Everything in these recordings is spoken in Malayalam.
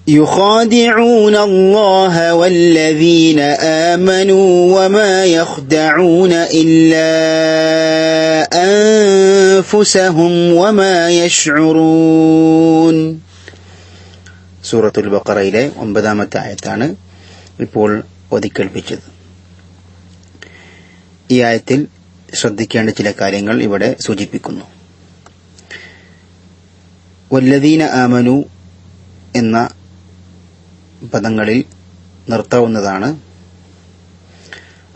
يخادعون الله والذين آمنوا وما يخدعون إلا أنفسهم وما يشعرون. സൂറത്തുൽ ബഖറയിലെ 9-ാമത്തെ ആയത്താണ് ഇപ്പോൾ ഓതിക്കേൾപ്പിച്ചത്. ഈ ആയത്തിൽ ശ്രദ്ധിക്കേണ്ട ചില കാര്യങ്ങൾ ഇവിടെ സൂചിപ്പിക്കുന്നു. വല്ലദീന ആമനു എന്ന പദങ്ങളിൽ നിർത്താവുന്നതാണ്.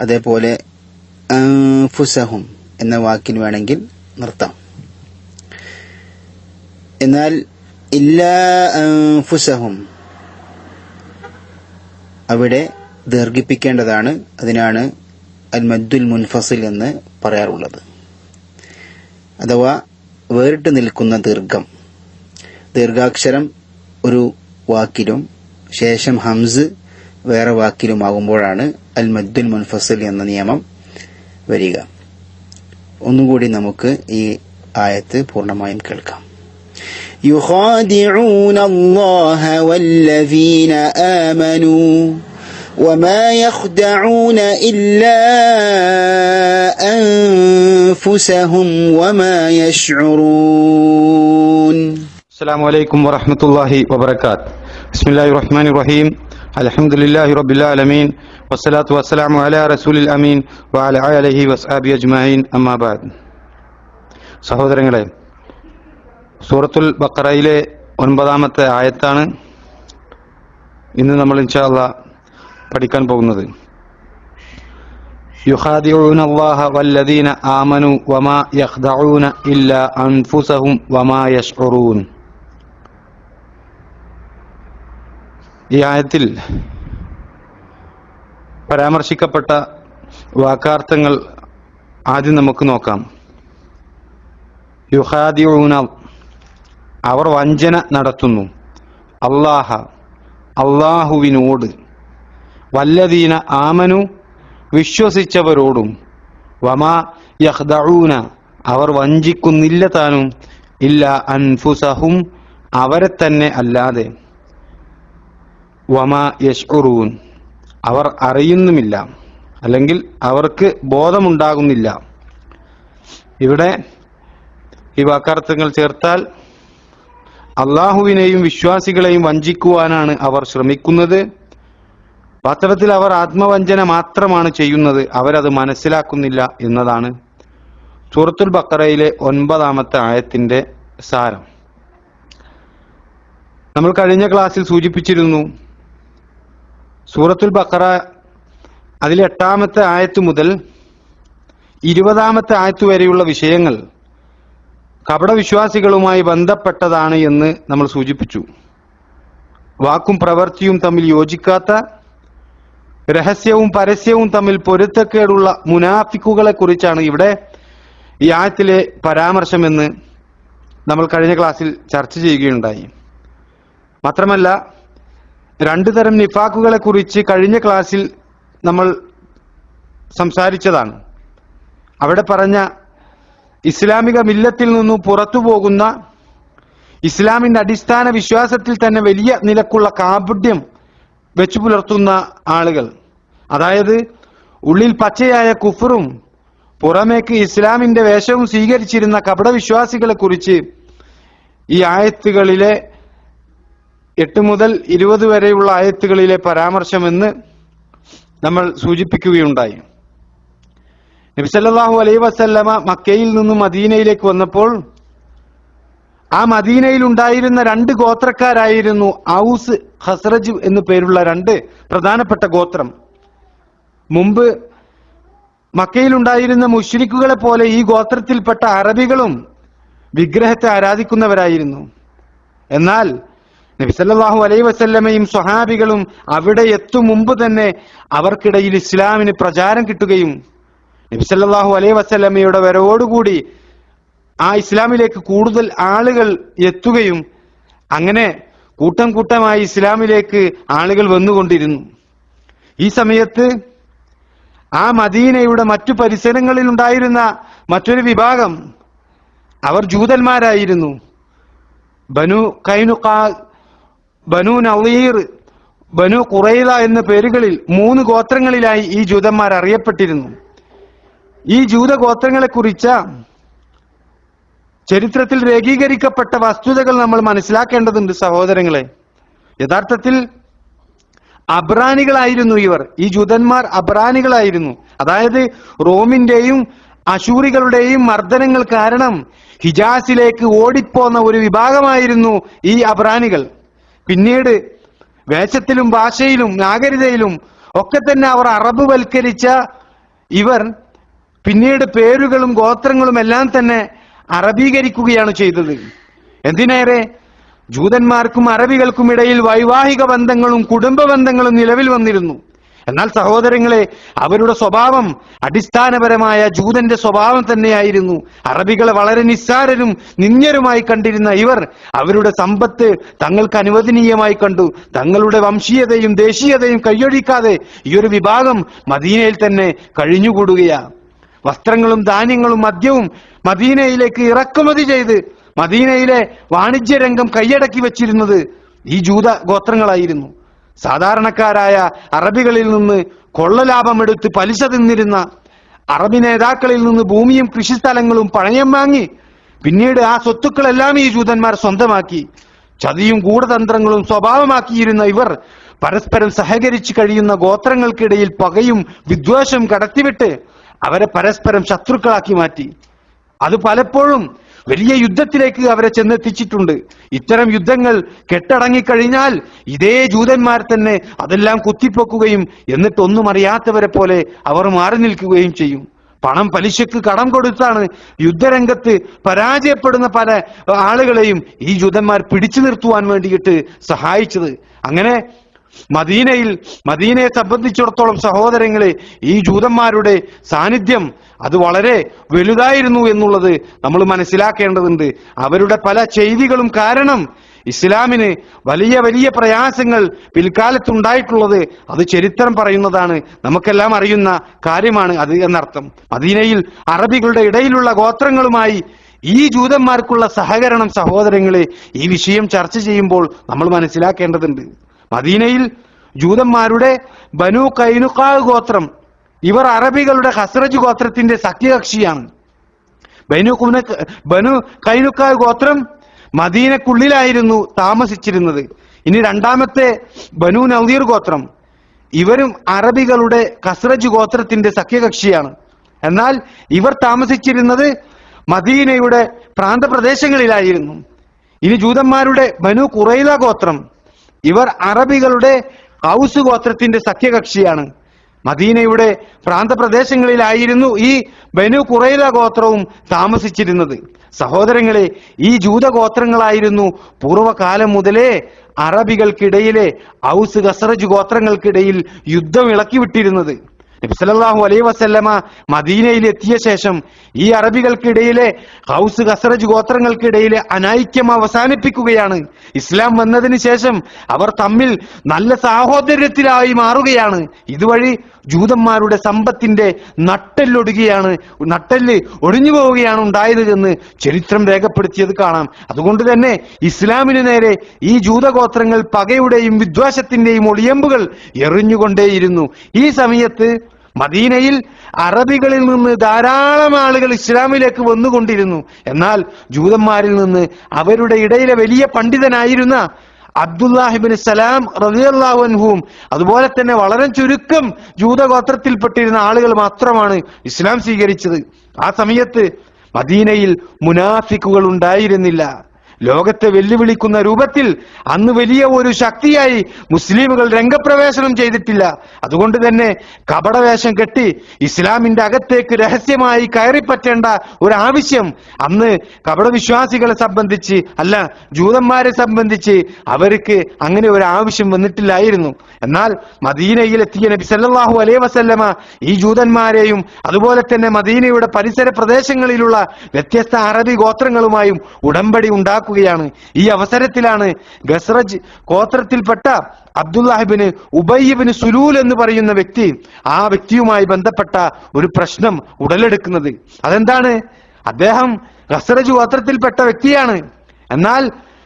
അതേപോലെ അൻഫുസഹും എന്ന വാക്കിന് വേണമെങ്കിൽ നിർത്താം. എന്നാൽ ഇല്ലാ അൻഫുസഹും അവിടെ ദീർഘിപ്പിക്കേണ്ടതാണ്. അതിനാണ് അൽ മദ്ദുൽ മുൻഫസിൽ എന്ന് പറയാറുള്ളത്. അഥവാ വേറിട്ട് നിൽക്കുന്ന ദീർഘാക്ഷരം ഒരു വാക്കിലും ശേഷം ഹംസ് വേറെ വാക്കിലുമാകുമ്പോഴാണ് അൽ മദ്ദുൽ മുൻഫസിൽ എന്ന നിയമം വരിക. ഒന്നുകൂടി നമുക്ക് ഈ ആയത്ത് പൂർണ്ണമായും കേൾക്കാം. യുഖാദിഊന അല്ലാഹ വല്ലദീന ആമനൂ വമാ യഖ്ദഊന ഇല്ലാ അൻഫുസഹും വമാ യശ്ഉറൂൻ. അസ്സലാമു അലൈക്കും വറഹ്മത്തുള്ളാഹി വബറകാത്ത്. ബിസ്മില്ലാഹിർ റഹ്മാനിർ റഹീം. അൽഹംദുലില്ലാഹി റബ്ബിൽ ആലമീൻ വസ്സലാത്തു വസ്സലാമു അലാ റസൂലിൽ അമീൻ വഅലാ ആലിഹി വസ്ഹബിഹി അജ്മഈൻ. അമ്മാ ബഅദ്. സഹോദരങ്ങളെ, സൂറത്തുൽ ബഖറയിലെ 9-ാമത്തെ ആയത്താണ് ഇന്ന് നമ്മൾ ഇൻഷാ അല്ലാഹ് പഠിക്കാൻ പോകുന്നത്. യുഖാദിഊന അല്ലാഹ വല്ലദീന ആമനു വമാ യഖ്ദഊന ഇല്ലാ അൻഫുസഹും വമാ യശ്ഉറൂൻ. ഈ ആയത്തിൽ പരാമർശിക്കപ്പെട്ട വാക്കാർത്ഥങ്ങൾ ആദ്യം നമുക്ക് നോക്കാം. യുഖാദിഊന അവർ വഞ്ചന നടത്തുന്നു, അല്ലാഹുവിനോട്, വല്ലദീന ആമനു വിശ്വസിച്ചവരോടും, വമാ യഖ്ദഊന അവർ വഞ്ചിക്കുന്നില്ല താനും, ഇല്ലാ അൻഫുസഹും അവരെ തന്നെ അല്ലാതെ, വമാ യശ്ഉറൂൻ അവർ അറിയുന്നുമില്ല, അല്ലെങ്കിൽ അവർക്ക് ബോധമുണ്ടാകുന്നില്ല. ഇവിടെ ഈ വാക്കാർത്ഥങ്ങൾ ചേർത്താൽ അള്ളാഹുവിനെയും വിശ്വാസികളെയും വഞ്ചിക്കുവാനാണ് അവർ ശ്രമിക്കുന്നത്. വാസ്തവത്തിൽ അവർ ആത്മവഞ്ചന മാത്രമാണ് ചെയ്യുന്നത്, അവരത് മനസ്സിലാക്കുന്നില്ല എന്നതാണ് സൂറത്തുൽ ബഖറയിലെ 9-ാമത്തെ ആയത്തിന്റെ സാരം. നമ്മൾ കഴിഞ്ഞ ക്ലാസ്സിൽ സൂചിപ്പിച്ചിരുന്നു, സൂറത്തുൽ ബഖറ അതിലെ 8-ാമത്തെ ആയത്ത് മുതൽ 20-ാമത്തെ ആയത്ത് വരെയുള്ള വിഷയങ്ങൾ കപടവിശ്വാസികളുമായി ബന്ധപ്പെട്ടതാണ് എന്ന് നമ്മൾ സൂചിപ്പിച്ചു. വാക്കും പ്രവൃത്തിയും തമ്മിൽ യോജിക്കാത്ത, രഹസ്യവും പരസ്യവും തമ്മിൽ പൊരുത്തക്കേടുള്ള മുനാഫിക്കുകളെ കുറിച്ചാണ് ഇവിടെ ഈ ആയത്തിലെ പരാമർശമെന്ന് നമ്മൾ കഴിഞ്ഞ ക്ലാസ്സിൽ ചർച്ച ചെയ്യുകയുണ്ടായി. മാത്രമല്ല, 2 തരം നിഫാഖുകളെ കുറിച്ച് കഴിഞ്ഞ ക്ലാസ്സിൽ നമ്മൾ സംസാരിച്ചതാണ്. അവിടെ പറഞ്ഞ ഇസ്ലാമിക മില്ലത്തിൽ നിന്നും പുറത്തു പോകുന്ന, ഇസ്ലാമിന്റെ അടിസ്ഥാന വിശ്വാസത്തിൽ തന്നെ വലിയ നിലക്കുള്ള കാപഢ്യം വെച്ചു പുലർത്തുന്ന ആളുകൾ, അതായത് ഉള്ളിൽ പച്ചയായ കുഫറും പുറമേക്ക് ഇസ്ലാമിന്റെ വേഷവും സ്വീകരിച്ചിരുന്ന കപടവിശ്വാസികളെ കുറിച്ച് ഈ ആയത്തുകളിലെ 8 മുതൽ 20 വരെയുള്ള ആയത്തുകളിലെ പരാമർശമെന്ന് നമ്മൾ സൂചിപ്പിക്കുകയുണ്ടായി. നബി സല്ലല്ലാഹു അലൈഹി വസല്ലമ മക്കയിൽ നിന്നും മദീനയിലേക്ക് വന്നപ്പോൾ ആ മദീനയിൽ ഉണ്ടായിരുന്ന 2 ഗോത്രക്കാരായിരുന്നു ഔസ്, ഖസ്റജ് എന്നു പേരുള്ള 2 പ്രധാനപ്പെട്ട ഗോത്രം. മുമ്പ് മക്കയിൽ ഉണ്ടായിരുന്ന മുശ്രിക്കുകളെ പോലെ ഈ ഗോത്രത്തിൽപ്പെട്ട അറബികളും വിഗ്രഹത്തെ ആരാധിക്കുന്നവരായിരുന്നു. എന്നാൽ നബി സല്ലല്ലാഹു അലൈഹി വസല്ലമയും സ്വഹാബികളും അവിടെ എത്തും മുമ്പ് തന്നെ അവർക്കിടയിൽ ഇസ്ലാമിന് പ്രചാരം കിട്ടുകയും നബി സല്ലല്ലാഹു അലൈഹി വസല്ലമയുടെ വരവോടുകൂടി ആ ഇസ്ലാമിലേക്ക് കൂടുതൽ ആളുകൾ എത്തുകയും അങ്ങനെ കൂട്ടം കൂട്ടമായി ഇസ്ലാമിലേക്ക് ആളുകൾ വന്നുകൊണ്ടിരുന്നു. ഈ സമയത്ത് ആ മദീനയുടെ മറ്റു പരിസരങ്ങളിൽ ഉണ്ടായിരുന്ന മറ്റൊരു വിഭാഗം അവർ ജൂതന്മാരായിരുന്നു. ബനു കൈനുഖാ ബനു നളീർ, ബനു ഖുറൈള എന്ന പേരുകളിൽ 3 ഗോത്രങ്ങളിലായി ഈ ജൂതന്മാർ അറിയപ്പെട്ടിരുന്നു. ഈ ജൂത ഗോത്രങ്ങളെ കുറിച്ച ചരിത്രത്തിൽ രേഖീകരിക്കപ്പെട്ട വസ്തുതകൾ നമ്മൾ മനസ്സിലാക്കേണ്ടതുണ്ട് സഹോദരങ്ങളെ. യഥാർത്ഥത്തിൽ അബ്രാനികളായിരുന്നു ഇവർ. ഈ ജൂതന്മാർ അബ്രാനികളായിരുന്നു. അതായത് റോമിന്റെയും അശൂറികളുടെയും മർദ്ദനങ്ങൾ കാരണം ഹിജാസിലേക്ക് ഓടിപ്പോന്ന ഒരു വിഭാഗമായിരുന്നു ഈ അബ്രാനികൾ. പിന്നീട് വേഷത്തിലും ഭാഷയിലും നാഗരികതയിലും ഒക്കെ തന്നെ അവർ അറബ് വൽക്കരിച്ച ഇവർ പിന്നീട് പേരുകളും ഗോത്രങ്ങളും എല്ലാം തന്നെ അറബീകരിക്കുകയാണ് ചെയ്തത്. എന്തിനേറെ ജൂതന്മാർക്കും അറബികൾക്കും ഇടയിൽ വൈവാഹിക ബന്ധങ്ങളും കുടുംബ ബന്ധങ്ങളും നിലവിൽ വന്നിരുന്നു. എന്നാൽ സഹോദരങ്ങളെ, അവരുടെ സ്വഭാവം അടിസ്ഥാനപരമായ ജൂതന്റെ സ്വഭാവം തന്നെയായിരുന്നു. അറബികളെ വളരെ നിസ്സാരരും നിന്ദ്യരുമായി കണ്ടിരുന്ന ഇവർ അവരുടെ സമ്പത്ത് തങ്ങൾക്ക് അനുവദനീയമായി കണ്ടു. തങ്ങളുടെ വംശീയതയും ദേശീയതയും കൈയൊഴിക്കാതെ ഈ ഒരു വിഭാഗം മദീനയിൽ തന്നെ കഴിഞ്ഞുകൂടുകയാണ്. വസ്ത്രങ്ങളും ധാന്യങ്ങളും മദ്യവും മദീനയിലേക്ക് ഇറക്കുമതി ചെയ്ത് മദീനയിലെ വാണിജ്യ രംഗം കൈയടക്കി വെച്ചിരുന്നത് ഈ ജൂത ഗോത്രങ്ങളായിരുന്നു. സാധാരണക്കാരായ അറബികളിൽ നിന്ന് കൊള്ളലാഭമെടുത്ത് പലിശ തിന്നിരുന്ന അറബി നേതാക്കളിൽ നിന്ന് ഭൂമിയും കൃഷിസ്ഥലങ്ങളും പണയം വാങ്ങി പിന്നീട് ആ സ്വത്തുക്കളെല്ലാം ഈ ജൂതന്മാർ സ്വന്തമാക്കി ചതിയും ഗൂഢതന്ത്രങ്ങളും സ്വഭാവമാക്കിയിരുന്ന ഇവർ പരസ്പരം സഹകരിച്ച് കഴിയുന്ന ഗോത്രങ്ങൾക്കിടയിൽ പകയും വിദ്വേഷവും കടത്തിവിട്ട് അവരെ പരസ്പരം ശത്രുക്കളാക്കി മാറ്റി. അത് പലപ്പോഴും വലിയ യുദ്ധത്തിലേക്ക് അവരെ ചെന്നെത്തിച്ചിട്ടുണ്ട്. ഇത്തരം യുദ്ധങ്ങൾ കെട്ടടങ്ങിക്കഴിഞ്ഞാൽ ഇതേ ജൂതന്മാർ തന്നെ അതെല്ലാം കുത്തിപ്പൊക്കുകയും എന്നിട്ടൊന്നും അറിയാത്തവരെ പോലെ അവർ മാറി നിൽക്കുകയും ചെയ്യും. പണം പലിശക്ക് കടം കൊടുത്താണ് യുദ്ധരംഗത്ത് പരാജയപ്പെടുന്ന പല ആളുകളെയും ഈ ജൂതന്മാർ പിടിച്ചു നിർത്തുവാൻ വേണ്ടിയിട്ട് സഹായിച്ചത്. അങ്ങനെ മദീനയെ സംബന്ധിച്ചിടത്തോളം സഹോദരങ്ങളെ, ഈ ജൂതന്മാരുടെ സാന്നിധ്യം അത് വളരെ വലുതായിരുന്നു എന്നുള്ളത് നമ്മൾ മനസ്സിലാക്കേണ്ടതുണ്ട്. അവരുടെ പല ചെയ്തികളും കാരണം ഇസ്ലാമിന് വലിയ വലിയ പ്രയാസങ്ങൾ പിൽക്കാലത്തുണ്ടായിട്ടുള്ളത് അത് ചരിത്രം പറയുന്നതാണ്. നമുക്കെല്ലാം അറിയുന്ന കാര്യമാണ് അത് എന്നർത്ഥം. മദീനയിൽ അറബികളുടെ ഇടയിലുള്ള ഗോത്രങ്ങളുമായി ഈ ജൂതന്മാർക്കുള്ള സഹകരണം സഹോദരങ്ങളെ, ഈ വിഷയം ചർച്ച ചെയ്യുമ്പോൾ നമ്മൾ മനസ്സിലാക്കേണ്ടതുണ്ട്. മദീനയിൽ ജൂതന്മാരുടെ ബനു കൈനുഖാ ഗോത്രം, ഇവർ അറബികളുടെ ഖസ്റജ് ഗോത്രത്തിന്റെ സഖ്യകക്ഷിയാണ്. ബനു കൈനുഖാ ഗോത്രം മദീനക്കുള്ളിലായിരുന്നു താമസിച്ചിരുന്നത്. ഇനി രണ്ടാമത്തെ ബനു നളീർ ഗോത്രം, ഇവരും അറബികളുടെ ഖസ്റജ് ഗോത്രത്തിന്റെ സഖ്യകക്ഷിയാണ്. എന്നാൽ ഇവർ താമസിച്ചിരുന്നത് മദീനയുടെ പ്രാന്തപ്രദേശങ്ങളിലായിരുന്നു. ഇനി ജൂതന്മാരുടെ ബനു ഖുറൈള ഗോത്രം, ഇവർ അറബികളുടെ ഔസ് ഗോത്രത്തിന്റെ സഖ്യകക്ഷിയാണ്. മദീനയുടെ പ്രാന്തപ്രദേശങ്ങളിലായിരുന്നു ഈ ബനു ഖുറൈള ഗോത്രവും താമസിച്ചിരുന്നത്. സഹോദരങ്ങളെ, ഈ ജൂതഗോത്രങ്ങളായിരുന്നു പൂർവ്വകാലം മുതലേ അറബികൾക്കിടയിലെ ഔസ് ഖസ്റജ് ഗോത്രങ്ങൾക്കിടയിൽ യുദ്ധം ഇളക്കിവിട്ടിരുന്നത്. നബി സല്ലല്ലാഹു അലൈഹി വസല്ലമ മദീനയിൽ എത്തിയ ശേഷം ഈ അറബികൾക്കിടയിലെ ഖൗസ് ഖസ്റജ് ഗോത്രങ്ങൾക്കിടയിലെ അനൈക്യം അവസാനിപ്പിക്കുകയാണ്. ഇസ്ലാം വന്നതിന് ശേഷം അവർ തമ്മിൽ നല്ല സാഹോദര്യത്തിലായി മാറുകയാണ്. ഇതുവഴി ജൂതന്മാരുടെ സമ്പത്തിന്റെ നട്ടെല്ല് ഒടിഞ്ഞു പോവുകയാണ് ഉണ്ടായത് എന്ന് ചരിത്രം രേഖപ്പെടുത്തിയത് കാണാം. അതുകൊണ്ട് തന്നെ ഇസ്ലാമിന് നേരെ ഈ ജൂതഗോത്രങ്ങൾ പകയുടെയും വിദ്വേഷത്തിന്റെയും ഒളിയമ്പുകൾ എറിഞ്ഞുകൊണ്ടേയിരുന്നു. ഈ സമയത്ത് മദീനയിൽ അറബികളിൽ നിന്ന് ധാരാളം ആളുകൾ ഇസ്ലാമിലേക്ക് വന്നുകൊണ്ടിരുന്നു. എന്നാൽ ജൂതന്മാരിൽ നിന്ന് അവരുടെ ഇടയിലെ വലിയ പണ്ഡിതനായിരുന്ന അബ്ദുല്ലാഹിബ്നു സലാം റളിയല്ലാഹു അൻഹുവും അതുപോലെ തന്നെ വളരെ ചുരുക്കം ജൂതഗോത്രത്തിൽപ്പെട്ടിരുന്ന ആളുകൾ മാത്രമാണ് ഇസ്ലാം സ്വീകരിച്ചത്. ആ സമയത്ത് മദീനയിൽ മുനാഫിക്കുകൾ ഉണ്ടായിരുന്നില്ല. ലോകത്തെ വെല്ലുവിളിക്കുന്ന രൂപത്തിൽ അന്ന് വലിയ ഒരു ശക്തിയായി മുസ്ലിമുകൾ രംഗപ്രവേശനം ചെയ്തിട്ടില്ല. അതുകൊണ്ട് തന്നെ കപടവേഷം കെട്ടി ഇസ്ലാമിന്റെ അകത്തേക്ക് രഹസ്യമായി കയറിപ്പറ്റേണ്ട ഒരാവശ്യം അന്ന് കപടവിശ്വാസികളെ സംബന്ധിച്ച് അല്ല, ജൂതന്മാരെ സംബന്ധിച്ച് അവർക്ക് അങ്ങനെ ഒരു ആവശ്യം വന്നിട്ടില്ലായിരുന്നു. എന്നാൽ മദീനയിൽ എത്തിയ നബി സല്ലല്ലാഹു അലൈഹി വസല്ലമ ഈ ജൂതന്മാരെയും അതുപോലെ തന്നെ മദീനയുടെ പരിസര പ്രദേശങ്ങളിലുള്ള വ്യത്യസ്ത അറബി ഗോത്രങ്ങളുമായും ഉടമ്പടി ഉണ്ടാക്കുകയാണ്. ഈ അവസരത്തിലാണ് ഖസ്റജ് ഗോത്രത്തിൽപ്പെട്ട അബ്ദുല്ലാഹിബ്നു ഉബയ്യ് സുലൂൽ എന്ന് പറയുന്ന വ്യക്തി, ആ വ്യക്തിയുമായി ബന്ധപ്പെട്ട ഒരു പ്രശ്നം ഉടലെടുക്കുന്നത്. അതെന്താണ്? അദ്ദേഹം ഖസ്റജ് ഗോത്രത്തിൽപ്പെട്ട വ്യക്തിയാണ്. എന്നാൽ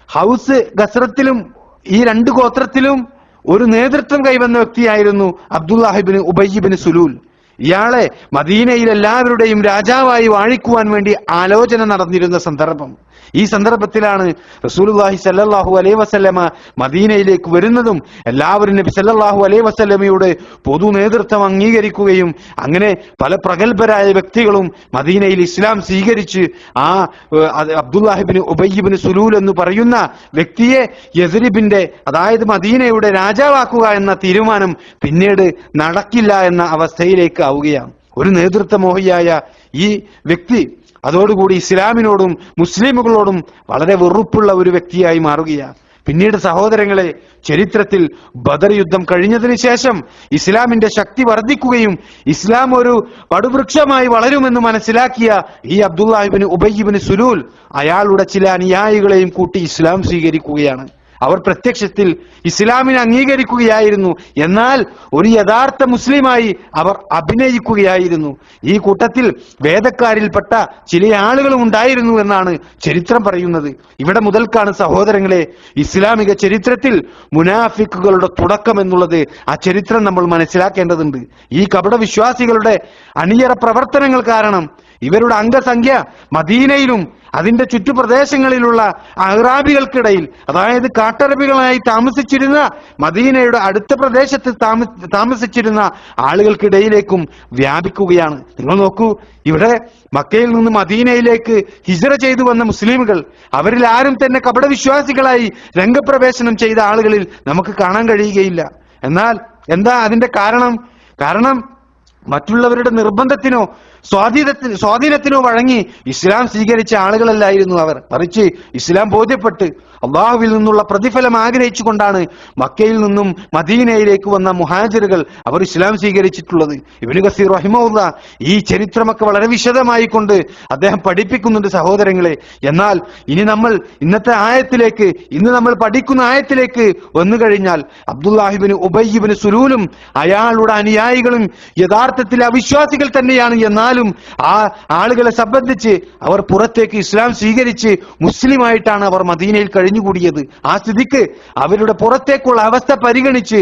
ഹൗസ് ഖസ്റത്തിലും ഈ രണ്ട് ഗോത്രത്തിലും ഒരു നേതൃത്വം കൈവന്ന വ്യക്തിയായിരുന്നു അബ്ദുല്ലാഹിബിന് ഉബയ്യിബിന് സുലൂൽ. ഇയാളെ മദീനയിൽ എല്ലാവരുടെയും രാജാവായി വാഴിക്കുവാൻ വേണ്ടി ആലോചന നടന്നിരുന്ന സന്ദർഭം. ഈ സന്ദർഭത്തിലാണ് റസൂലുള്ളാഹി സ്വല്ലല്ലാഹു അലൈഹി വസല്ലമ മദീനയിലേക്ക് വരുന്നതും എല്ലാവരും നബി സ്വല്ലല്ലാഹു അലൈഹി വസല്ലമയുടെ പൊതു നേതൃത്വം അംഗീകരിക്കുകയും അങ്ങനെ പല പ്രഗത്ഭരായ വ്യക്തികളും മദീനയിൽ ഇസ്ലാം സ്വീകരിച്ച് ആ അബ്ദുല്ലാഹിബ്നു ഉബയ്യിബ്നു സുലൂൽ എന്ന് പറയുന്ന വ്യക്തിയെ യസ്രിബിന്റെ അതായത് മദീനയുടെ രാജാവാക്കുക എന്ന തീരുമാനം പിന്നീട് നടക്കില്ല എന്ന അവസ്ഥയിലേക്ക് ആവുകയാണ്. ഒരു നേതൃത്വമോഹിയായ ഈ വ്യക്തി അതോടുകൂടി ഇസ്ലാമിനോടും മുസ്ലിമുകളോടും വളരെ വെറുപ്പുള്ള ഒരു വ്യക്തിയായി മാറുകയാണ്. പിന്നീട് സഹോദരങ്ങളെ, ചരിത്രത്തിൽ ബദർ യുദ്ധം കഴിഞ്ഞതിന് ശേഷം ഇസ്ലാമിന്റെ ശക്തി വർദ്ധിക്കുകയും ഇസ്ലാം ഒരു പടുവൃക്ഷമായി വളരുമെന്ന് മനസ്സിലാക്കിയ ഈ അബ്ദുല്ലാഹിബ്നു ഉബയ്യിബ്നു സുലൂൽ അയാളുടെ ചില അനുയായികളെയും കൂട്ടി ഇസ്ലാം സ്വീകരിക്കുകയാണ്. അവർ പ്രത്യക്ഷത്തിൽ ഇസ്ലാമിനെ അംഗീകരിക്കുകയായിരുന്നു, എന്നാൽ ഒരു യഥാർത്ഥ മുസ്ലിമായി അവർ അഭിനയിക്കുകയായിരുന്നു. ഈ കൂട്ടത്തിൽ വേദക്കാരിൽപ്പെട്ട ചില ആളുകളും ഉണ്ടായിരുന്നു എന്നാണ് ചരിത്രം പറയുന്നത്. ഇവിടെ മുതൽക്കാണ് സഹോദരങ്ങളെ ഇസ്ലാമിക ചരിത്രത്തിൽ മുനാഫിക്കുകളുടെ തുടക്കം എന്നുള്ളത്. ആ ചരിത്രം നമ്മൾ മനസ്സിലാക്കേണ്ടതുണ്ട്. ഈ കപട വിശ്വാസികളുടെ അണിയറ പ്രവർത്തനങ്ങൾ കാരണം ഇവരുടെ അംഗസംഖ്യ മദീനയിലും അതിന്റെ ചുറ്റുപ്രദേശങ്ങളിലുള്ള അഹ്റാബികൾക്കിടയിൽ, അതായത് കാട്ടറബികളായി താമസിച്ചിരുന്ന മദീനയുടെ അടുത്ത പ്രദേശത്ത് താമസിച്ചിരുന്ന ആളുകൾക്കിടയിലേക്കും വ്യാപിക്കുകയാണ്. നിങ്ങൾ നോക്കൂ, ഇവിടെ മക്കയിൽ നിന്ന് മദീനയിലേക്ക് ഹിജ്റ ചെയ്തു വന്ന മുസ്ലിമുകൾ, അവരിൽ ആരും തന്നെ കപടവിശ്വാസികളായി രംഗപ്രവേശനം ചെയ്ത ആളുകളിൽ നമുക്ക് കാണാൻ കഴിയുകയില്ല. എന്നാൽ എന്താ അതിന്റെ കാരണം മറ്റുള്ളവരുടെ നിർബന്ധത്തിനോ സ്വാധീനത്തിനോ വഴങ്ങി ഇസ്ലാം സ്വീകരിച്ച ആളുകളല്ലായിരുന്നു അവർ. മറിച്ച് ഇസ്ലാം ബോധ്യപ്പെട്ട് അള്ളാഹുവിൽ നിന്നുള്ള പ്രതിഫലം ആഗ്രഹിച്ചുകൊണ്ടാണ് മക്കയിൽ നിന്നും മദീനയിലേക്ക് വന്ന മുഹാജിറുകൾ അവർ ഇസ്ലാം സ്വീകരിച്ചിട്ടുള്ളത്. ഇബ്നു കസീർ റഹിമഹുല്ലാ ഈ ചരിത്രമൊക്കെ വളരെ വിശദമായി കൊണ്ട് അദ്ദേഹം പഠിപ്പിക്കുന്നുണ്ട് സഹോദരങ്ങളെ. എന്നാൽ ഇനി നമ്മൾ ഇന്ന് നമ്മൾ പഠിക്കുന്ന ആയത്തിലേക്ക് വന്നു കഴിഞ്ഞാൽ അബ്ദുല്ലാഹിബ്നു ഉബയ്യിബ്നു സുലൂലും അയാളുടെ അനുയായികളും യഥാർത്ഥത്തിൽ അവിശ്വാസികൾ തന്നെയാണ്. എന്നാലും ആ ആളുകളെ സംബന്ധിച്ച് അവർ പുറത്തേക്ക് ഇസ്ലാം സ്വീകരിച്ച് മുസ്ലിമായിട്ടാണ് അവർ മദീനയിൽ കഴിഞ്ഞുകൂടിയത്. ആ സ്ഥിതിക്ക് അവരുടെ പുറത്തേക്കുള്ള അവസ്ഥ പരിഗണിച്ച്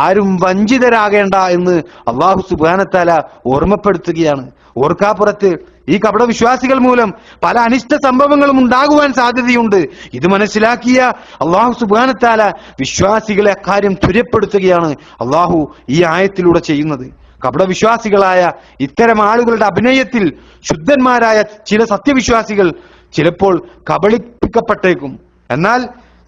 ആരും വഞ്ചിതരാകേണ്ട എന്ന് അല്ലാഹു സുബ്ഹാനഹു വ തആല ഓർമ്മപ്പെടുത്തുകയാണ്. ഓർക്കാപ്പുറത്ത് ഈ കപടവിശ്വാസികൾ മൂലം പല അനിഷ്ട സംഭവങ്ങളും ഉണ്ടാകുവാൻ സാധ്യതയുണ്ട്. ഇത് മനസ്സിലാക്കിയ അല്ലാഹു സുബ്ഹാനഹു വ തആല വിശ്വാസികളെ അക്കാര്യം ത്വരപ്പെടുത്തുകയാണ് അല്ലാഹു ഈ ആയത്തിലൂടെ ചെയ്യുന്നത്. കപടവിശ്വാസികളായ ഇത്തരം ആളുകളുടെ അഭിനയത്തിൽ ശുദ്ധന്മാരായ ചില സത്യവിശ്വാസികൾ ചിലപ്പോൾ കബളിപ്പിക്കപ്പെട്ടേക്കും. എന്നാൽ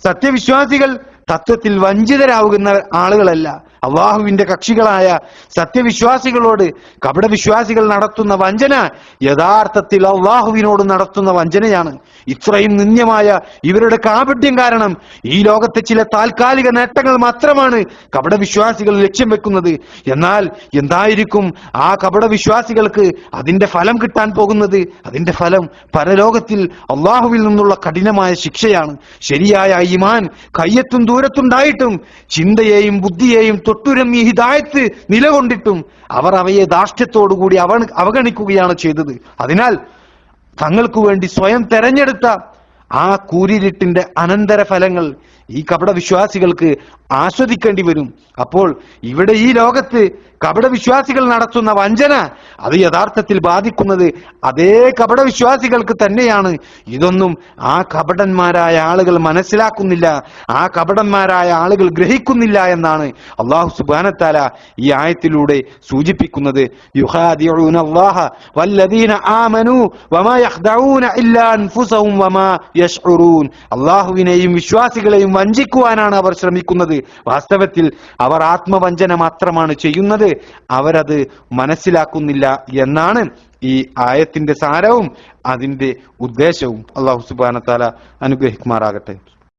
സത്യവിശ്വാസികൾ തത്വത്തിൽ വഞ്ചിതരാകുന്ന ആളുകളല്ല. അള്ളാഹുവിന്റെ കക്ഷികളായ സത്യവിശ്വാസികളോട് കപടവിശ്വാസികൾ നടത്തുന്ന വഞ്ചന യഥാർത്ഥത്തിൽ അള്ളാഹുവിനോട് നടത്തുന്ന വഞ്ചനയാണ്. ഇത്രയും നിന്ദ്യമായ ഇവരുടെ കാപട്യം കാരണം ഈ ലോകത്തെ ചില താൽക്കാലിക നേട്ടങ്ങൾ മാത്രമാണ് കപടവിശ്വാസികൾ ലക്ഷ്യം വെക്കുന്നത്. എന്നാൽ എന്തായിരിക്കും ആ കപടവിശ്വാസികൾക്ക് അതിന്റെ ഫലം കിട്ടാൻ പോകുന്നത്? അതിന്റെ ഫലം പരലോകത്തിൽ അള്ളാഹുവിൽ നിന്നുള്ള കഠിനമായ ശിക്ഷയാണ്. ശരിയായ ഈമാൻ കയ്യെത്തും ദൂരത്തുണ്ടായിട്ടും ചിന്തയെയും ബുദ്ധിയെയും തൊട്ടുരമ്മി ഹിദായത്ത് നിലകൊണ്ടിട്ടും അവർ അവയെ ധാർഷ്ട്യത്തോടുകൂടി അവഗണിക്കുകയാണ് ചെയ്തത്. അതിനാൽ തങ്ങൾക്ക് വേണ്ടി സ്വയം തെരഞ്ഞെടുത്ത ആ കൂരിരുട്ടിന്റെ അനന്തര ഫലങ്ങൾ ഈ കപടവിശ്വാസികൾക്ക് ആസ്വദിക്കേണ്ടി വരും. അപ്പോൾ ഇവിടെ ഈ ലോകത്ത് കപടവിശ്വാസികൾ നടത്തുന്ന വഞ്ചന അത് യഥാർത്ഥത്തിൽ ബാധിക്കുന്നത് അതേ കപടവിശ്വാസികൾക്ക് തന്നെയാണ്. ഇതൊന്നും ആ കപടന്മാരായ ആളുകൾ മനസ്സിലാക്കുന്നില്ല, ആ കപടന്മാരായ ആളുകൾ ഗ്രഹിക്കുന്നില്ല എന്നാണ് അല്ലാഹു സുബ്ഹാനഹു വ തആല ഈ ആയത്തിലൂടെ സൂചിപ്പിക്കുന്നത്. യുഖാദിഊന അല്ലാഹ വല്ലദീന ആമനൂ വമാ യഖ്ദഊന ഇല്ലാ അൻഫുസഹും വമാ യശ്ഉറൂൻ. അല്ലാഹുവിനെയും വിശ്വാസികളെയും വഞ്ചിക്കുവാനാണ് അവർ ശ്രമിക്കുന്നത്. വാസ്തവത്തിൽ അവർ ആത്മവഞ്ചന മാത്രമാണ് ചെയ്യുന്നത്, അവരത് മനസ്സിലാക്കുന്നില്ല എന്നാണ് ഈ ആയത്തിന്റെ സാരവും അതിന്റെ ഉദ്ദേശവും. അല്ലാഹു സുബ്ഹാനഹു വ തആല അനുഗ്രഹിക്കുമാറാകട്ടെ.